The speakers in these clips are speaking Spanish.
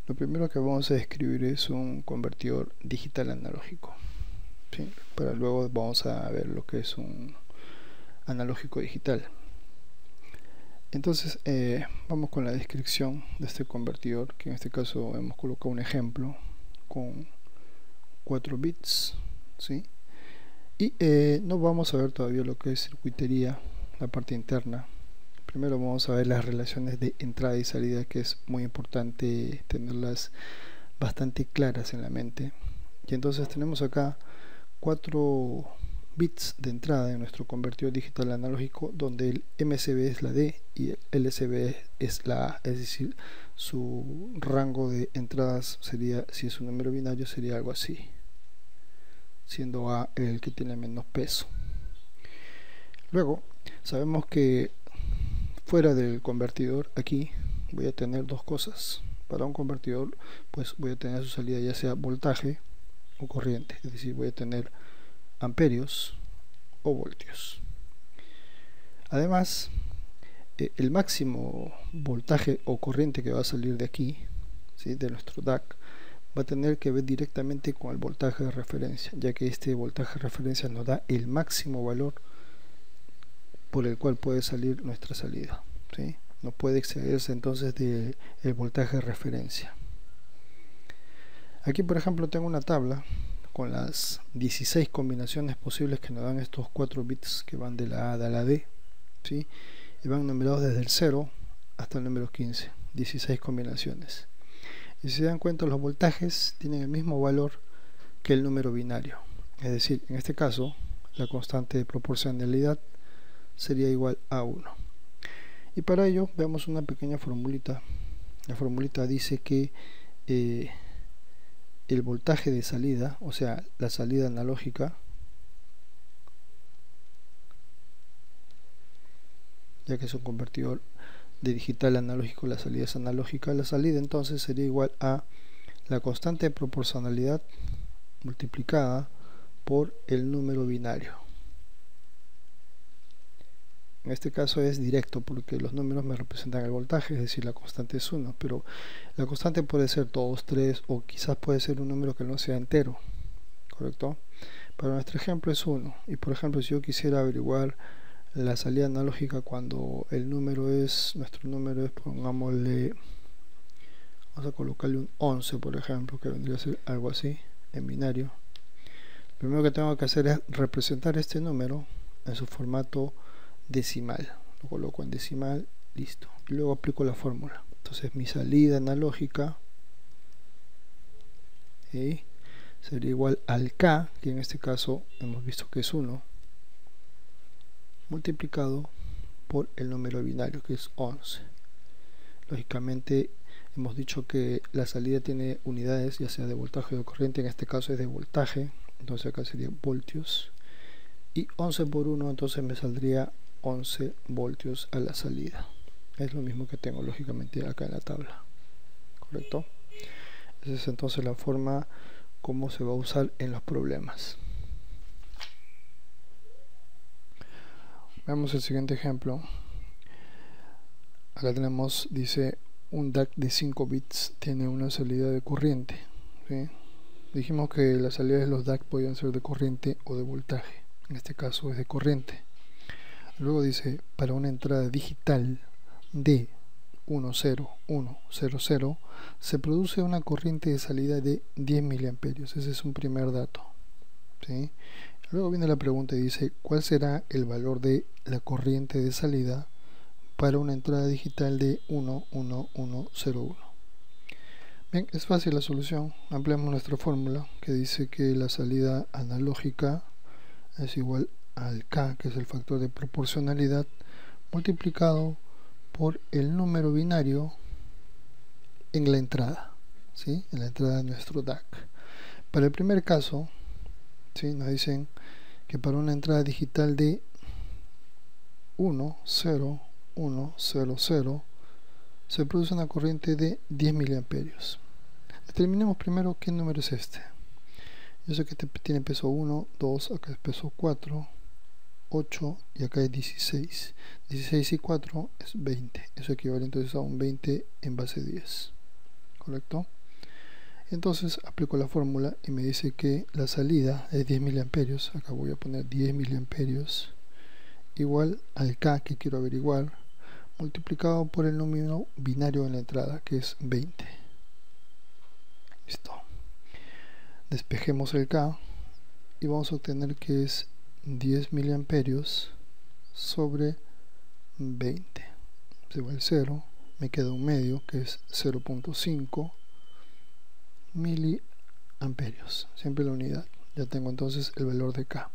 Lo primero que vamos a describir es un convertidor digital analógico, ¿sí? Pero luego vamos a ver lo que es un analógico digital. Entonces vamos con la descripción de este convertidor, que en este caso hemos colocado un ejemplo con 4 bits, ¿sí? Y no vamos a ver todavía lo que es circuitería, la parte interna. Primero vamos a ver las relaciones de entrada y salida, que es muy importante tenerlas bastante claras en la mente. Y entonces tenemos acá 4 bits de entrada en nuestro convertidor digital analógico, donde el MSB es la D y el LSB es la A, es decir, su rango de entradas sería, si es un número binario, sería algo así, siendo A el que tiene menos peso. Luego sabemos que fuera del convertidor, aquí voy a tener dos cosas. Para un convertidor, pues voy a tener su salida ya sea voltaje o corriente, es decir, voy a tener amperios o voltios. Además, el máximo voltaje o corriente que va a salir de aquí, ¿sí?, de nuestro DAC, va a tener que ver directamente con el voltaje de referencia, ya que este voltaje de referencia nos da el máximo valor por el cual puede salir nuestra salida, ¿sí? No puede excederse entonces del voltaje de referencia. Aquí, por ejemplo, tengo una tabla con las 16 combinaciones posibles que nos dan estos 4 bits que van de la A a la D, ¿sí? Y van numerados desde el 0 hasta el número 15, 16 combinaciones. Y si se dan cuenta, los voltajes tienen el mismo valor que el número binario, es decir, en este caso la constante de proporcionalidad sería igual a 1. Y para ello veamos una pequeña formulita. La formulita dice que el voltaje de salida, o sea, la salida analógica, ya que es un convertidor de digital a analógico, la salida es analógica, la salida entonces sería igual a la constante de proporcionalidad multiplicada por el número binario. En este caso es directo porque los números me representan el voltaje, es decir, la constante es 1, pero la constante puede ser 2, 3 o quizás puede ser un número que no sea entero, ¿correcto? Para nuestro ejemplo es 1, y por ejemplo si yo quisiera averiguar la salida analógica cuando el número es, nuestro número es, pongámosle, vamos a colocarle un 11 por ejemplo, que vendría a ser algo así en binario. Lo primero que tengo que hacer es representar este número en su formato decimal, lo coloco en decimal, listo, y luego aplico la fórmula. Entonces mi salida analógica sería igual al K, que en este caso hemos visto que es 1, multiplicado por el número binario, que es 11. Lógicamente hemos dicho que la salida tiene unidades, ya sea de voltaje o de corriente, en este caso es de voltaje, entonces acá sería voltios, y 11 por 1, entonces me saldría 11 voltios a la salida. Es lo mismo que tengo lógicamente acá en la tabla, ¿correcto? Esa es entonces la forma como se va a usar en los problemas. Veamos el siguiente ejemplo. Acá tenemos, dice, un DAC de 5 bits tiene una salida de corriente, ¿sí? Dijimos que las salidas de los DAC podían ser de corriente o de voltaje, en este caso es de corriente. Luego dice, para una entrada digital de 10100 se produce una corriente de salida de 10 miliamperios. Ese es un primer dato, ¿sí? Luego viene la pregunta y dice, ¿cuál será el valor de la corriente de salida para una entrada digital de 11101? Bien, es fácil la solución. Ampliamos nuestra fórmula que dice que la salida analógica es igual al K, que es el factor de proporcionalidad, multiplicado por el número binario en la entrada, ¿sí?, en la entrada de nuestro DAC. Para el primer caso, ¿sí?, nos dicen que para una entrada digital de 10100 se produce una corriente de 10 miliamperios. Determinemos primero qué número es este. Yo sé que este tiene peso 1, 2, acá es peso 4, 8 y acá es 16. 16 y 4 es 20. Eso equivale entonces a un 20 en base 10. ¿Correcto? Entonces aplico la fórmula y me dice que la salida es 10 miliamperios. Acá voy a poner 10 miliamperios igual al K que quiero averiguar, multiplicado por el número binario en la entrada, que es 20. Listo. Despejemos el K y vamos a obtener que es 10 miliamperios sobre 20. Se va el 0, me queda un medio que es 0.5 miliamperios, siempre la unidad. Ya tengo entonces el valor de K.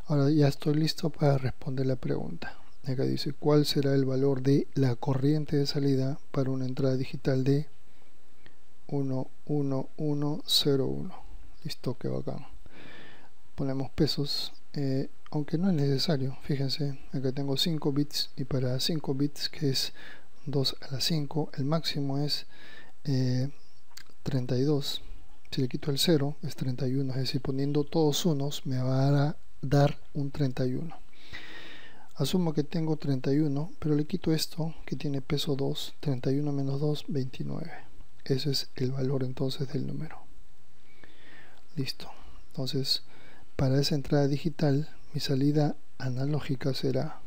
Ahora ya estoy listo para responder la pregunta. Acá dice, ¿cuál será el valor de la corriente de salida para una entrada digital de 11101? Listo, qué bacán. Ponemos pesos, aunque no es necesario. Fíjense, acá tengo 5 bits y para 5 bits, que es 2 a la 5, el máximo es 32. Si le quito el 0 es 31, es decir, poniendo todos unos me va a dar un 31. Asumo que tengo 31, pero le quito esto que tiene peso 2, 31 menos 2, 29. Ese es el valor entonces del número. Listo. Entonces, para esa entrada digital, mi salida analógica será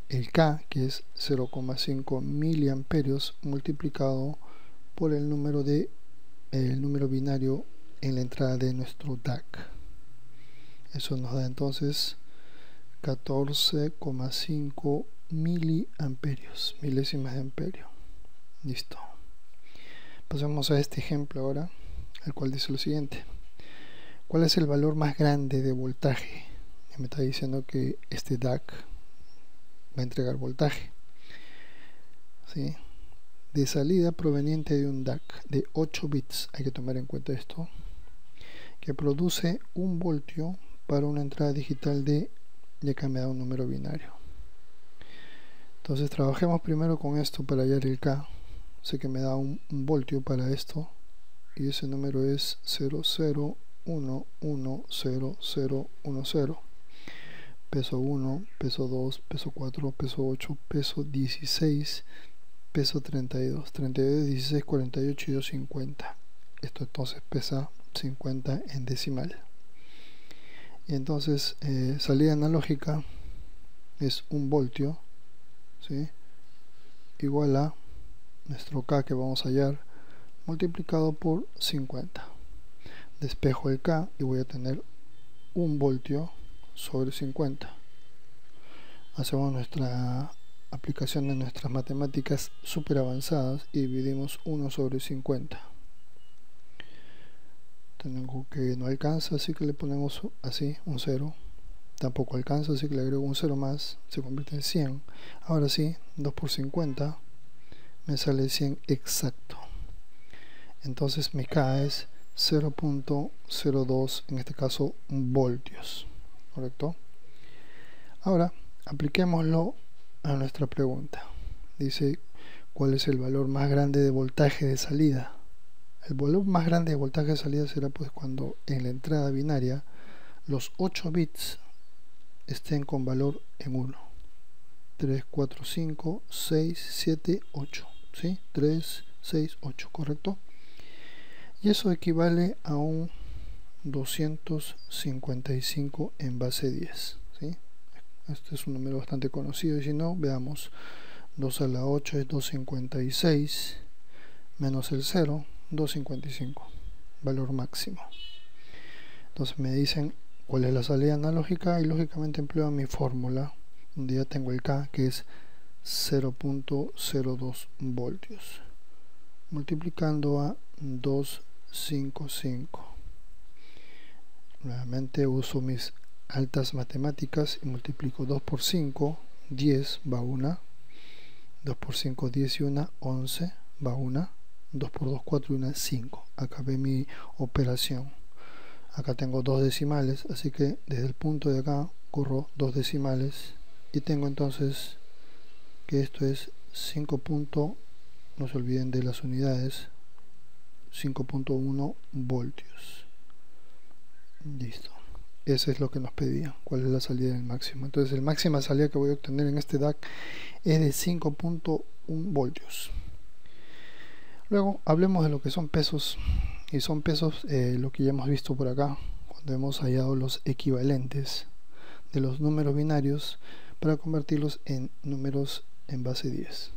el K, que es 0,5 miliamperios, multiplicado por el número binario en la entrada de nuestro DAC. Eso nos da entonces 14,5 miliamperios, milésimas de amperio. Listo. Pasemos a este ejemplo ahora, el cual dice lo siguiente: ¿cuál es el valor más grande de voltaje? Me está diciendo que este DAC va a entregar voltaje, ¿sí?, de salida proveniente de un DAC de 8 bits. Hay que tomar en cuenta esto, que produce 1 voltio para una entrada digital de, ya que me da un número binario. Entonces trabajemos primero con esto para hallar el K. Sé que me da un voltio para esto y ese número es 0,0110010. Peso 1, peso 2, peso 4, peso 8, peso 16, peso 32, 16, 48 y 2, 50. Esto entonces pesa 50 en decimal. Y entonces salida analógica es 1 voltio, ¿sí?, igual a nuestro K que vamos a hallar, multiplicado por 50. Despejo el K y voy a tener 1 voltio sobre 50. Hacemos nuestra aplicación de nuestras matemáticas súper avanzadas y dividimos 1 sobre 50. Tengo que no alcanza, así que le ponemos así un 0. Tampoco alcanza, así que le agrego un 0 más, se convierte en 100. Ahora sí, 2 por 50 me sale 100 exacto. Entonces mi K es 0.02, en este caso voltios, ¿correcto? Ahora apliquémoslo a nuestra pregunta. Dice, ¿cuál es el valor más grande de voltaje de salida? El valor más grande de voltaje de salida será pues cuando en la entrada binaria los 8 bits estén con valor en 1. 3, 4, 5, 6, 7, 8. ¿Sí? 3, 6, 8, ¿correcto? Y eso equivale a un 255 en base 10. ¿Sí? Este es un número bastante conocido, y si no, veamos. 2 a la 8 es 256 menos el 0, 255, valor máximo. Entonces me dicen cuál es la salida analógica y lógicamente empleo mi fórmula, donde ya tengo el K, que es 0.02 voltios, multiplicando a 255. Nuevamente uso mis altas matemáticas y multiplico 2 por 5, 10, va una. 2 por 5, 10 y 1, 11, va una. 2 por 2, 4 y 1, 5. Acabé mi operación. Acá tengo 2 decimales, así que desde el punto de acá corro 2 decimales y tengo entonces que esto es 5. No se olviden de las unidades, 5.1 voltios. Listo. Eso es lo que nos pedía. ¿Cuál es la salida del máximo? Entonces, la máxima salida que voy a obtener en este DAC es de 5.1 voltios. Luego hablemos de lo que son pesos, y son pesos lo que ya hemos visto por acá cuando hemos hallado los equivalentes de los números binarios para convertirlos en números en base 10.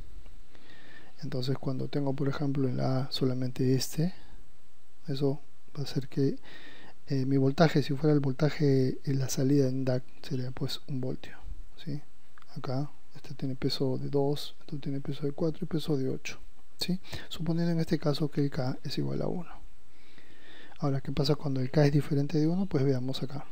Entonces cuando tengo por ejemplo en la A solamente eso va a hacer que mi voltaje, si fuera el voltaje en la salida en DAC, sería pues 1 voltio, ¿sí? Acá este tiene peso de 2, esto tiene peso de 4 y peso de 8, ¿sí? Suponiendo en este caso que el K es igual a 1. Ahora, ¿qué pasa cuando el K es diferente de 1? Pues veamos acá.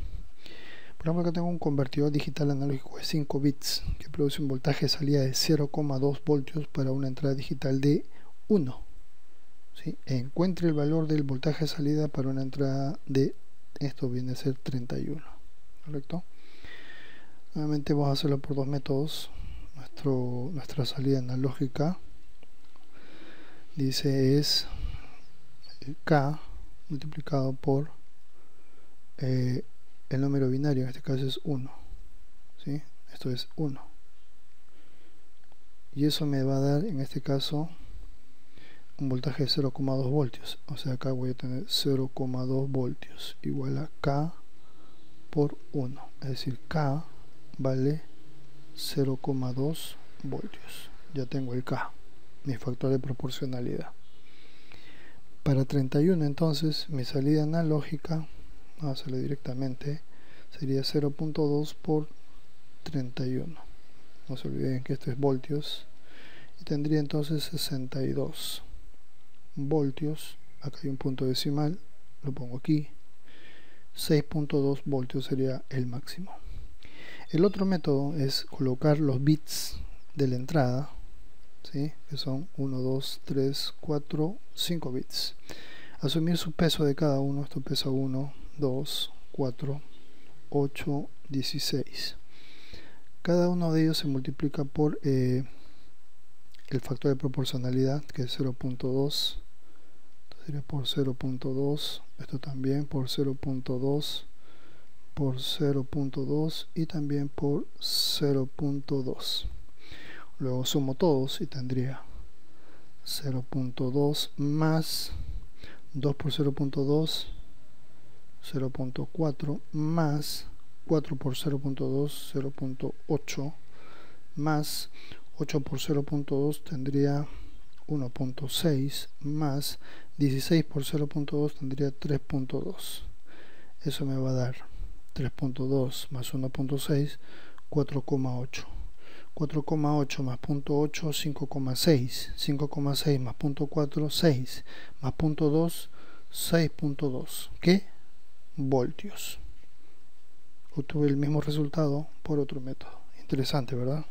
Por ejemplo, acá tengo un convertidor digital analógico de 5 bits que produce un voltaje de salida de 0,2 voltios para una entrada digital de 1. ¿Sí? Encuentre el valor del voltaje de salida para una entrada de, esto viene a ser 31. ¿Correcto? Nuevamente vamos a hacerlo por dos métodos. Nuestra salida analógica dice es K multiplicado por el número binario, en este caso es 1, ¿sí? Esto es 1, y eso me va a dar en este caso un voltaje de 0,2 voltios, o sea acá voy a tener 0,2 voltios igual a K por 1, es decir, K vale 0,2 voltios. Ya tengo el K, mi factor de proporcionalidad. Para 31 entonces mi salida analógica, vamos a hacerlo directamente, sería 0,2 por 31. No se olviden que esto es voltios, y tendría entonces 62 voltios. Acá hay un punto decimal, lo pongo aquí. 6,2 voltios sería el máximo. El otro método es colocar los bits de la entrada, ¿sí? Que son 1, 2, 3, 4, 5 bits. Asumir su peso de cada uno. Esto pesa 1, 2, 4, 8, 16. Cada uno de ellos se multiplica por el factor de proporcionalidad, que es 0,2. Sería por 0,2. Esto también por 0,2, por 0,2 y también por 0,2. Luego sumo todos y tendría 0,2 más 2 por 0,2, 0,4 más 4 por 0,2, 0,8 más 8 por 0,2 tendría 1,6 más 16 por 0,2 tendría 3,2. Eso me va a dar 3,2 más 1,6, 4,8. 4,8 más 0,8, 5,6. 5,6 más 0,4, 6. Más 0,2, 6,2. ¿Qué? Voltios. Obtuve el mismo resultado por otro método. Interesante, ¿verdad?